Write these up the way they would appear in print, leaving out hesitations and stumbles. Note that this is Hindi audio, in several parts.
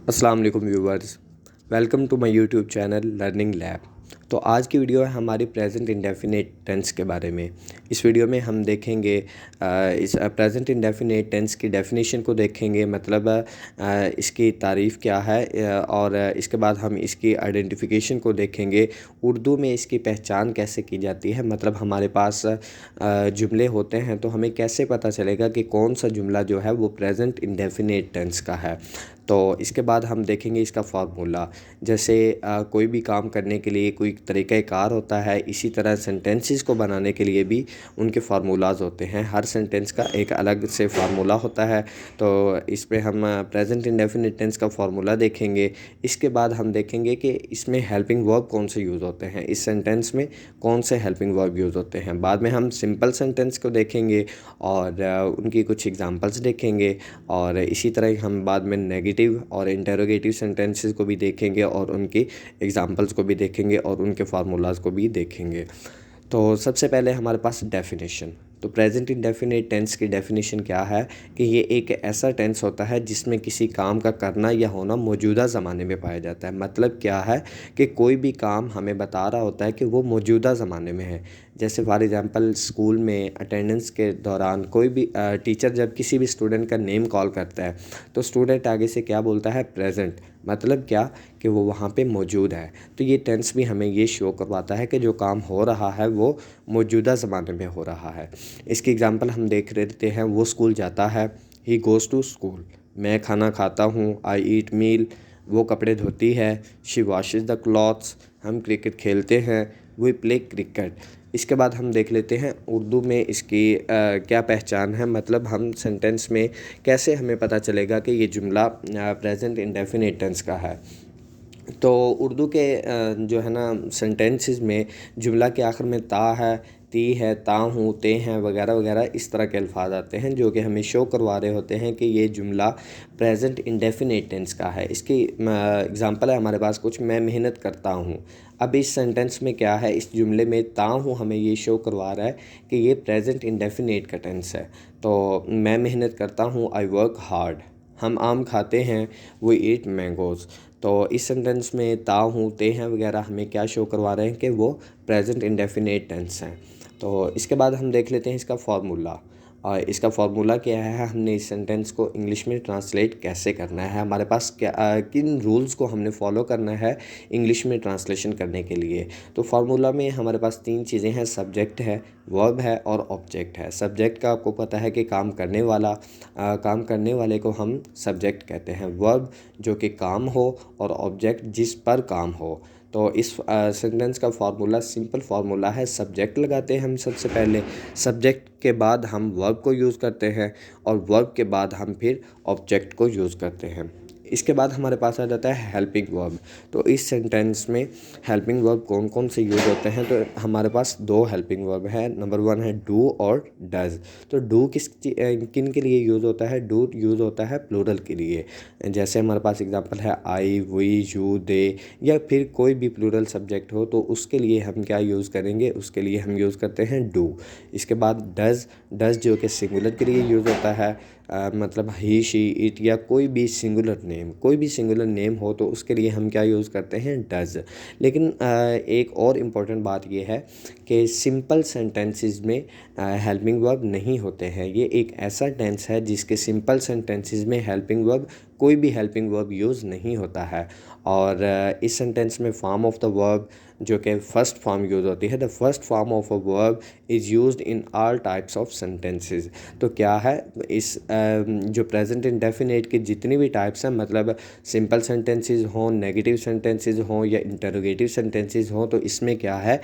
अस्सलाम वालेकुम viewers, welcome to my YouTube channel learning lab. तो आज की वीडियो है हमारी प्रेजेंट इंडेफिनिट टेंस के बारे में। इस वीडियो में हम देखेंगे इस प्रेजेंट इंडेफिनिट टेंस की डेफिनेशन को देखेंगे, मतलब इसकी तारीफ़ क्या है, और इसके बाद हम इसकी आइडेंटिफिकेशन को देखेंगे। उर्दू में इसकी पहचान कैसे की जाती है, मतलब हमारे पास जुमले होते हैं तो हमें कैसे पता चलेगा कि कौन सा जुमला जो है वो प्रेजेंट इंडेफिनिट टेंस का है। तो इसके बाद हम देखेंगे इसका फार्मूला। जैसे कोई भी काम करने के लिए कोई तरीक़ाकार होता है, इसी तरह सेंटेंसेस को बनाने के लिए भी उनके फार्मूलाज होते हैं। हर सेंटेंस का एक अलग से फार्मूला होता है। तो इस पे हम प्रेजेंट इंडेफिनिट टेंस का फार्मूला देखेंगे। इसके बाद हम देखेंगे कि इसमें हेल्पिंग वर्ब कौन से यूज़ होते हैं, इस सेंटेंस में कौन से हेल्पिंग वर्ब यूज़ होते हैं। बाद में हम सिंपल सेंटेंस को देखेंगे और उनकी कुछ एग्जांपल्स देखेंगे। और इसी तरह हम बाद में नेगेटिव और इंटरोगेटिव सेंटेंसेस को भी देखेंगे और उनकी एग्जांपल्स को भी देखेंगे और उनके फार्मूलाज को भी देखेंगे। तो सबसे पहले हमारे पास डेफिनेशन। तो प्रेजेंट इंडेफिनिट टेंस की डेफिनेशन क्या है कि ये एक ऐसा टेंस होता है जिसमें किसी काम का करना या होना मौजूदा ज़माने में पाया जाता है। मतलब क्या है कि कोई भी काम हमें बता रहा होता है कि वो मौजूदा ज़माने में है। जैसे फॉर एग्ज़ाम्पल स्कूल में अटेंडेंस के दौरान कोई भी टीचर जब किसी भी स्टूडेंट का नेम कॉल करता है तो स्टूडेंट आगे से क्या बोलता है, प्रेजेंट। मतलब क्या कि वो वहाँ पे मौजूद है। तो ये टेंस भी हमें ये शो करवाता है कि जो काम हो रहा है वो मौजूदा ज़माने में हो रहा है। इसकी एग्ज़ाम्पल हम देख लेते हैं। वो स्कूल जाता है, ही गोज़ टू स्कूल। मैं खाना खाता हूँ, आई ईट मील। वो कपड़े धोती है, शी वॉशेज़ द क्लॉथ्स। हम क्रिकेट खेलते हैं, वी प्ले क्रिकेट। इसके बाद हम देख लेते हैं उर्दू में इसकी क्या पहचान है, मतलब हम सेंटेंस में कैसे हमें पता चलेगा कि ये जुमला प्रेजेंट इंडेफिनिट टेंस का है। तो उर्दू के जो है ना सेंटेंसेस में जुमला के आखिर में ता है, ती है, ता हूँ, ते हैं वगैरह वगैरह इस तरह के अल्फाज आते हैं जो कि हमें शो करवा रहे होते हैं कि ये जुमला प्रेजेंट इंडेफिनिट टेंस का है। इसकी एग्ज़ाम्पल है हमारे पास कुछ। मैं मेहनत करता हूँ। अब इस सेंटेंस में क्या है, इस जुमले में ता हूँ हमें ये शो करवा रहा है कि ये प्रेजेंट इंडेफिनिट का टेंस है। तो मैं मेहनत करता हूँ, आई वर्क हार्ड। हम आम खाते हैं, वी ईट मैंगोज़। तो इस सेंटेंस में ता हूँ, ते हैं वगैरह हमें क्या शो करवा रहे हैं कि वो प्रेजेंट इंडेफिनिट टेंस हैं। तो इसके बाद हम देख लेते हैं इसका फार्मूला। और इसका फार्मूला क्या है, हमने इस सेंटेंस को इंग्लिश में ट्रांसलेट कैसे करना है, हमारे पास क्या किन रूल्स को हमने फॉलो करना है इंग्लिश में ट्रांसलेशन करने के लिए। तो फार्मूला में हमारे पास तीन चीज़ें हैं, सब्जेक्ट है, वर्ब है और ऑब्जेक्ट है। सब्जेक्ट का आपको पता है कि काम करने वाला, काम करने वाले को हम सब्जेक्ट कहते हैं। वर्ब जो कि काम हो और ऑब्जेक्ट जिस पर काम हो। तो इस सेंटेंस का फार्मूला सिंपल फार्मूला है, सब्जेक्ट लगाते हैं हम सबसे पहले, सब्जेक्ट के बाद हम वर्ब को यूज़ करते हैं और वर्ब के बाद हम फिर ऑब्जेक्ट को यूज़ करते हैं। इसके बाद हमारे पास आ जाता है हेल्पिंग वर्ब। तो इस सेंटेंस में हेल्पिंग वर्ब कौन कौन से यूज़ होते हैं, तो हमारे पास दो हेल्पिंग वर्ब है। नंबर वन है डू और डज। तो डू किन के लिए यूज़ होता है, डू यूज़ होता है प्लूरल के लिए। जैसे हमारे पास एग्जांपल है आई, वी, यू, दे, या फिर कोई भी प्लूरल सब्जेक्ट हो तो उसके लिए हम क्या यूज़ करेंगे, उसके लिए हम यूज़ करते हैं डू। इसके बाद डज, डज जो कि सिंगुलर के लिए यूज़ होता है, मतलब ही, शी, इट या कोई भी सिंगुलर नेम, कोई भी सिंगुलर नेम हो तो उसके लिए हम क्या यूज़ करते हैं, डज। लेकिन एक और इम्पॉर्टेंट बात यह है कि सिंपल सेंटेंसेस में हेल्पिंग वर्ब नहीं होते हैं। ये एक ऐसा टेंस है जिसके सिंपल सेंटेंसेस में हेल्पिंग वर्ब, कोई भी हेल्पिंग वर्ब यूज़ नहीं होता है। और इस सेंटेंस में फॉर्म ऑफ द वर्ब जो कि फ़र्स्ट फॉर्म यूज़ होती है, the first form of a verb is used in all types of sentences. तो क्या है, इस जो प्रेजेंट इंडेफिनिट की जितनी भी टाइप्स हैं, मतलब सिंपल सेंटेंसेस हों, नेगेटिव सेंटेंसेस हों या इंटरोगेटिव सेंटेंसेस हों, तो इसमें क्या है,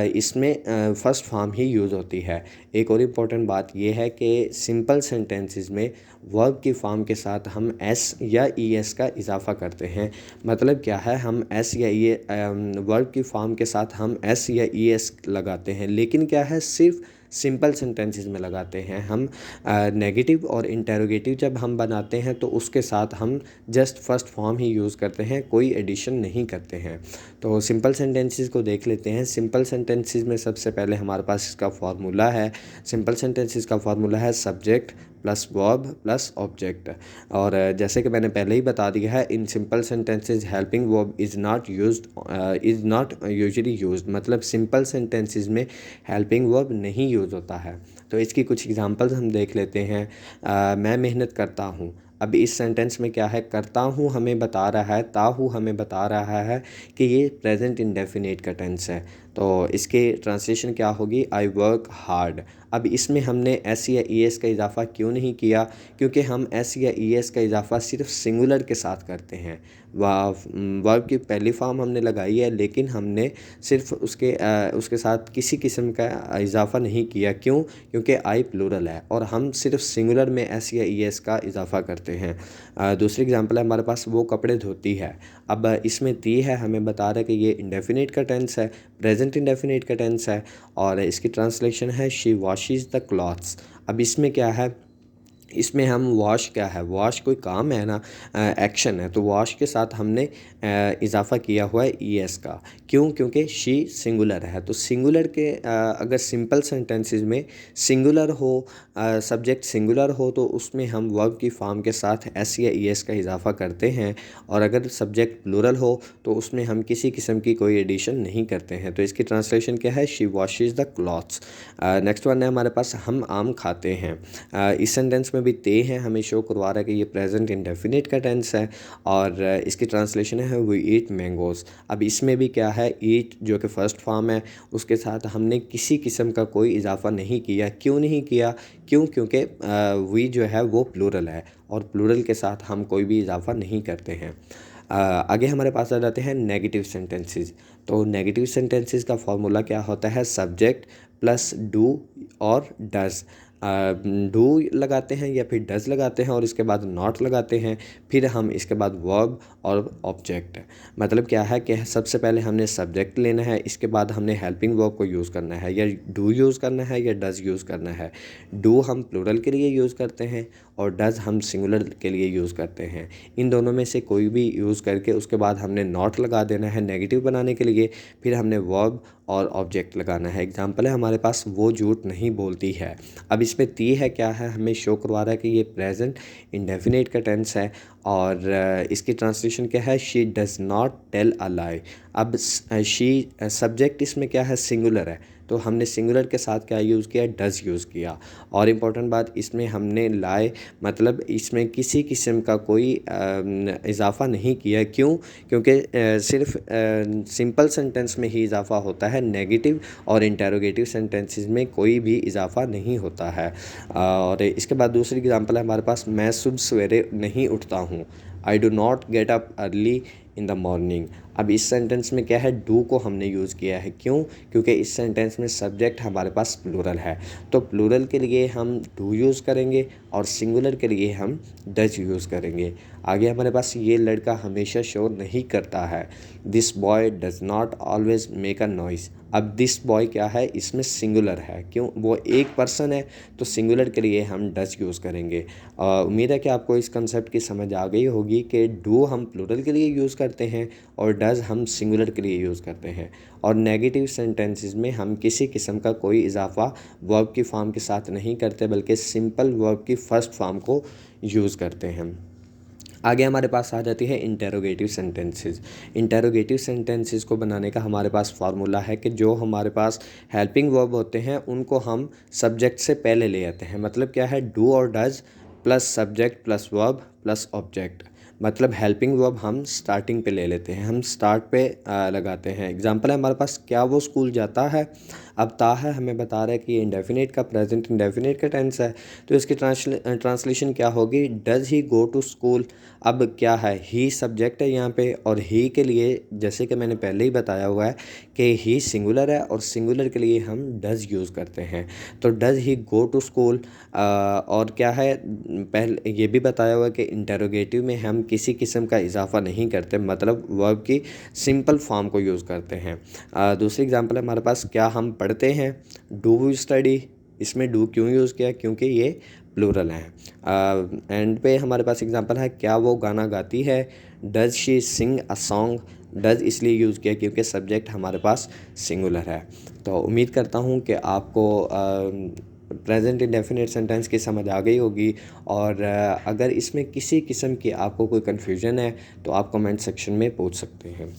इसमें फर्स्ट फॉर्म ही यूज़ होती है। एक और इम्पॉर्टेंट बात यह है कि सिंपल सेंटेंसेस में वर्ब की फॉर्म के साथ हम एस या ई एस का इजाफा करते हैं। मतलब क्या है, हम एस या ई, वर्ब की फॉर्म के साथ हम एस या ई एस लगाते हैं, लेकिन क्या है, सिर्फ सिंपल सेंटेंसेस में लगाते हैं हम। नेगेटिव और इंटरोगेटिव जब हम बनाते हैं तो उसके साथ हम जस्ट फर्स्ट फॉर्म ही यूज़ करते हैं, कोई एडिशन नहीं करते हैं। तो सिंपल सेंटेंसेस को देख लेते हैं। सिंपल सेंटेंसेस में सबसे पहले हमारे पास इसका फार्मूला है। सिंपल सेंटेंसेस का फार्मूला है subject plus verb plus object. और जैसे कि मैंने पहले ही बता दिया है, in simple sentences helping verb is not usually used, मतलब सिंपल सेंटेंसेस में हेल्पिंग वर्ब नहीं यूज़ होता है। तो इसकी कुछ एग्जांपल्स हम देख लेते हैं। मैं मेहनत करता हूँ। अब इस सेंटेंस में क्या है, करता हूँ हमें बता रहा है, ताहू हमें बता रहा है कि ये प्रेजेंट इंडेफिनिट का टेंस है। तो इसके ट्रांसलेशन क्या होगी, आई वर्क हार्ड। अब इसमें हमने एस या ई एस का इजाफ़ा क्यों नहीं किया, क्योंकि हम एस या ई एस का इजाफ़ा सिर्फ सिंगुलर के साथ करते हैं। वर्ब की पहली फॉर्म हमने लगाई है, लेकिन हमने सिर्फ उसके साथ किसी किस्म का इजाफ़ा नहीं किया। क्यों, क्योंकि आई प्लूरल है और हम सिर्फ सिंगुलर में एस या ई एस का इजाफ़ा करते हैं। दूसरी एग्जांपल है हमारे पास, वो कपड़े धोती है। अब इसमें ती है हमें बता रहा है कि ये इंडेफिनिट का टेंस है, प्रेजेंट इंडेफिनिट का टेंस है, और इसकी ट्रांसलेशन है शी वॉशेज़ द क्लॉथ्स। अब इसमें क्या है, इसमें हम वॉश क्या है, वॉश कोई काम है ना, एक्शन है, तो वॉश के साथ हमने इजाफ़ा किया हुआ है ई एस का। क्यों, क्योंकि शी सिंगुलर है। तो सिंगुलर के अगर सिंपल सेंटेंसेस में सिंगुलर हो, सब्जेक्ट सिंगुलर हो, तो उसमें हम वर्ब की फॉर्म के साथ एस या ई एस का इजाफ़ा करते हैं, और अगर सब्जेक्ट प्लूरल हो तो उसमें हम किसी किस्म की कोई एडिशन नहीं करते हैं। तो इसकी ट्रांसलेशन क्या है, she washes the clothes. Next one है हमारे पास, हम आम खाते हैं। इस सेंटेंस में भी ते है हमें शो करवा रहा है कि ये प्रेजेंट इंडेफिनिट का टेंस है, और इसकी ट्रांसलेशन है वी ईट मैंगोज़। अब इसमें भी क्या है, ईट जो कि फर्स्ट फॉर्म है, उसके साथ हमने किसी किस्म का कोई इजाफ़ा नहीं किया। क्यों नहीं किया, क्यों, क्योंकि वी जो है वो प्लूरल है, और प्लूरल के साथ हम कोई भी इजाफ़ा नहीं करते हैं। आगे हमारे पास आ जाते हैं नेगेटिव सेंटेंसेस। तो नेगेटिव सेंटेंसेस का फॉर्मूला क्या होता है, सब्जेक्ट प्लस डू और डज़। डू लगाते हैं या फिर डज़ लगाते हैं और इसके बाद नॉट लगाते हैं, फिर हम इसके बाद वर्ब और ऑब्जेक्ट। मतलब क्या है कि सबसे पहले हमने सब्जेक्ट लेना है, इसके बाद हमने हेल्पिंग वर्ब को यूज़ करना है, या डू यूज़ करना है या डज़ यूज़ करना है। डू हम प्लूरल के लिए यूज़ करते हैं और डज़ हम सिंगुलर के लिए यूज़ करते हैं। इन दोनों में से कोई भी यूज़ करके उसके बाद हमने नॉट लगा देना है नेगेटिव बनाने के लिए, फिर हमने वर्ब और ऑब्जेक्ट लगाना है। एग्जांपल है हमारे पास, वो झूठ नहीं बोलती है। अब इसमें ती है क्या है, हमें शो करवा रहा है कि ये प्रेजेंट इंडेफिनिट का टेंस है, और इसकी ट्रांसलेशन क्या है, she does not tell a lie. अब शी सब्जेक्ट इसमें क्या है, सिंगुलर है, तो हमने सिंगुलर के साथ क्या यूज़ किया, डज़ यूज़ किया। और इम्पोर्टेंट बात, इसमें हमने लाई मतलब इसमें किसी किस्म का कोई इजाफ़ा नहीं किया। क्यों, क्योंकि सिर्फ सिंपल सेंटेंस में ही इजाफ़ा होता है, नेगेटिव और इंटेरोगेटिव सेंटेंसेस में कोई भी इजाफ़ा नहीं होता है। और इसके बाद दूसरी एग्जांपल है हमारे पास, मैं सुबह सवेरे नहीं उठता हूँ। I do not get up early in the morning. अब इस सेंटेंस में क्या है, डू को हमने यूज़ किया है। क्यों, क्योंकि इस सेंटेंस में सब्जेक्ट हमारे पास प्लूरल है, तो प्लूरल के लिए हम डू यूज़ करेंगे और सिंगुलर के लिए हम डज यूज़ करेंगे। आगे हमारे पास, ये लड़का हमेशा शोर नहीं करता है। This boy does not always make a noise. अब दिस बॉय क्या है, इसमें सिंगुलर है, क्यों, वो एक पर्सन है, तो सिंगुलर के लिए हम डज यूज़ करेंगे। उम्मीद है कि आपको इस कंसेप्ट की समझ आ गई होगी कि डू हम प्लूरल के लिए यूज़ करते हैं और डज हम सिंगुलर के लिए यूज़ करते हैं, और नेगेटिव सेंटेंसेस में हम किसी किस्म का कोई इजाफ़ा वर्ब की फॉर्म के साथ नहीं करते, बल्कि सिंपल वर्ब की फर्स्ट फॉर्म को यूज़ करते हैं। आगे हमारे पास आ जाती है इंटेरोगेटिव सेंटेंसेस। इंटेरोगेटिव सेंटेंसेस को बनाने का हमारे पास फार्मूला है कि जो हमारे पास हेल्पिंग वर्ब होते हैं उनको हम सब्जेक्ट से पहले ले आते हैं। मतलब क्या है, डू और does plus subject plus verb plus object. मतलब हेल्पिंग वर्ब हम स्टार्टिंग पे ले लेते हैं, हम स्टार्ट पे लगाते हैं। एग्जांपल है हमारे पास, क्या वो स्कूल जाता है। अब ता है हमें बता रहा है कि ये इंडेफिनिट का प्रेजेंट इंडेफिनिट का टेंस है, तो इसकी ट्रांसलेशन क्या होगी, does he go to school. अब क्या है, ही सब्जेक्ट है यहाँ पे, और ही के लिए जैसे कि मैंने पहले ही बताया हुआ है कि ही सिंगुलर है, और सिंगुलर के लिए हम डज यूज़ करते हैं। तो does he go to school. और क्या है, पहले ये भी बताया हुआ है कि इंटेरोगेटिव में हम किसी किस्म का इजाफ़ा नहीं करते, मतलब वर्ब की सिंपल फॉर्म को यूज़ करते हैं। दूसरी एग्जांपल है हमारे पास, क्या हम पढ़ते हैं। Do we study. इसमें डू क्यों यूज़ किया, क्योंकि ये प्लूरल है। एंड पे हमारे पास एग्जांपल है, क्या वो गाना गाती है। Does she Singh a song. Does इसलिए यूज़ किया क्योंकि सब्जेक्ट हमारे पास सिंगुलर है। तो उम्मीद करता हूँ कि आपको प्रेजेंट इंडेफिनिट सेंटेंस की समझ आ गई होगी। और अगर इसमें किसी किस्म की आपको कोई कन्फ्यूजन है तो आप कमेंट सेक्शन में पूछ सकते हैं।